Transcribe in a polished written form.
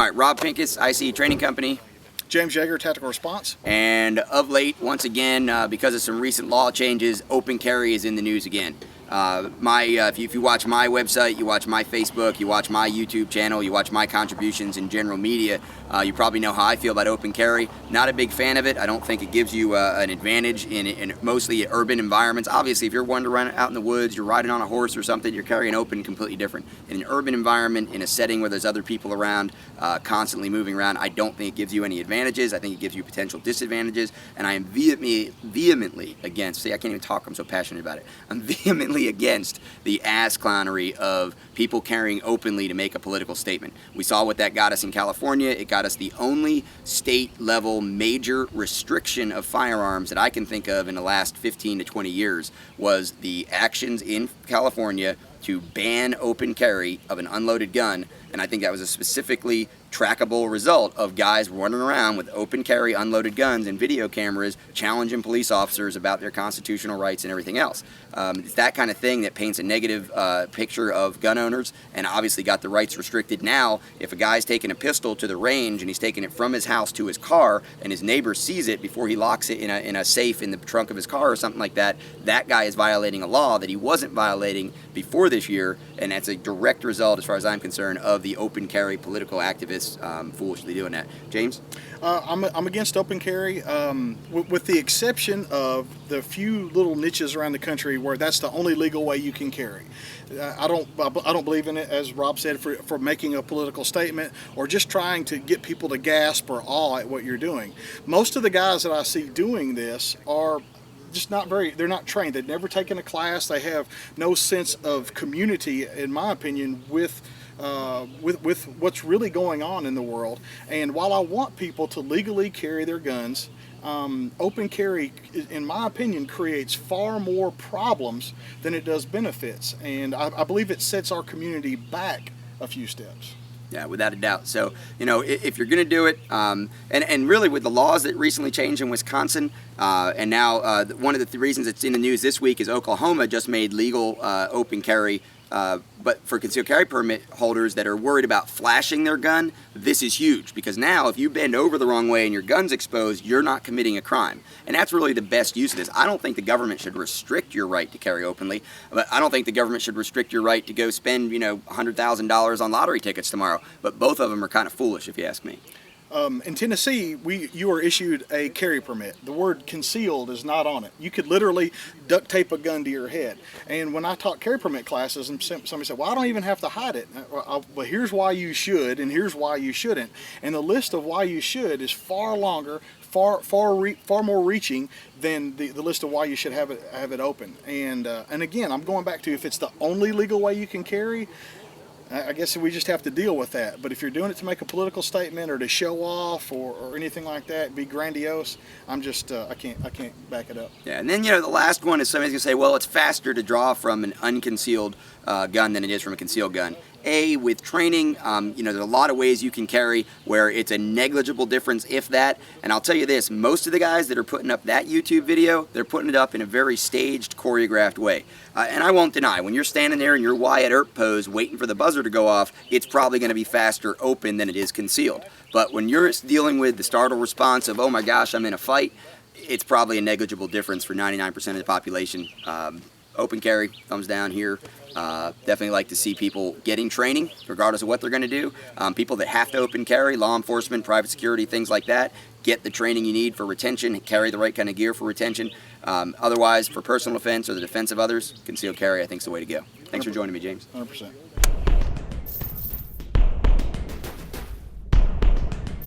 All right, Rob Pincus, IC Training Company. James Yeager, Tactical Response. And of late, once again, because of some recent law changes, open carry is in the news again. If you watch my website, you watch my Facebook, you watch my YouTube channel, you watch my contributions in general media, you probably know how I feel about open carry. Not a big fan of it. I don't think it gives you an advantage in mostly urban environments. Obviously, if you're one to run out in the woods, you're riding on a horse or something, you're carrying open, completely different. In an urban environment, in a setting where there's other people around, constantly moving around, I don't think it gives you any advantages. I think it gives you potential disadvantages, and I am vehemently against, see, I can't even talk, I'm so passionate about it. I'm vehemently against the ass clownery of people carrying openly to make a political statement. We saw what that got us in California. It got us the only state level major restriction of firearms that I can think of in the last 15 to 20 years was the actions in California to ban open carry of an unloaded gun, and I think that was a specifically trackable result of guys running around with open carry unloaded guns and video cameras challenging police officers about their constitutional rights and everything else. It's that kind of thing that paints a negative picture of gun owners, and obviously got the rights restricted. Now, if a guy's taking a pistol to the range and he's taking it from his house to his car and his neighbor sees it before he locks it in a safe in the trunk of his car or something like that, that guy is violating a law that he wasn't violating before this year, and that's a direct result, as far as I'm concerned, of the open carry political activists foolishly doing that. James? I'm against open carry, with the exception of the few little niches around the country where that's the only legal way you can carry. I don't believe in it, as Rob said, for making a political statement or just trying to get people to gasp or awe at what you're doing. Most of the guys that I see doing this are just they're not trained. They've never taken a class. They have no sense of community, in my opinion, with what's really going on in the world. And while I want people to legally carry their guns, open carry, in my opinion, creates far more problems than it does benefits. And I believe it sets our community back a few steps. Yeah, without a doubt. So, if you're going to do it, and really with the laws that recently changed in Wisconsin, and now one of the reasons it's in the news this week is Oklahoma just made legal open carry, but for concealed carry permit holders that are worried about flashing their gun, this is huge, because now if you bend over the wrong way and your gun's exposed, you're not committing a crime. And that's really the best use of this. I don't think the government should restrict your right to carry openly, but I don't think the government should restrict your right to go spend, $100,000 on lottery tickets tomorrow. But both of them are kind of foolish, if you ask me. In Tennessee, you are issued a carry permit. The word concealed is not on it. You could literally duct tape a gun to your head. And when I taught carry permit classes, and somebody said, well, I don't even have to hide it. Well, here's why you should, and here's why you shouldn't. And the list of why you should is far longer, far more reaching than the list of why you should have it open. And again, I'm going back to, if it's the only legal way you can carry, I guess we just have to deal with that. But if you're doing it to make a political statement or to show off or anything like that, be grandiose, I'm just I can't back it up. Yeah, and then the last one is somebody's gonna say, well, it's faster to draw from an unconcealed gun than it is from a concealed gun. With training, there's a lot of ways you can carry where it's a negligible difference, if that. And I'll tell you this, most of the guys that are putting up that YouTube video, they're putting it up in a very staged, choreographed way. And I won't deny, when you're standing there in your Wyatt Earp pose waiting for the buzzer to go off, it's probably going to be faster open than it is concealed. But when you're dealing with the startle response of, oh my gosh, I'm in a fight, it's probably a negligible difference for 99% of the population. Open carry, thumbs down here. Definitely like to see people getting training, regardless of what they're going to do. People that have to open carry, law enforcement, private security, things like that, get the training you need for retention, carry the right kind of gear for retention. Otherwise, for personal defense or the defense of others, concealed carry, I think, is the way to go. Thanks for joining me, James. 100%.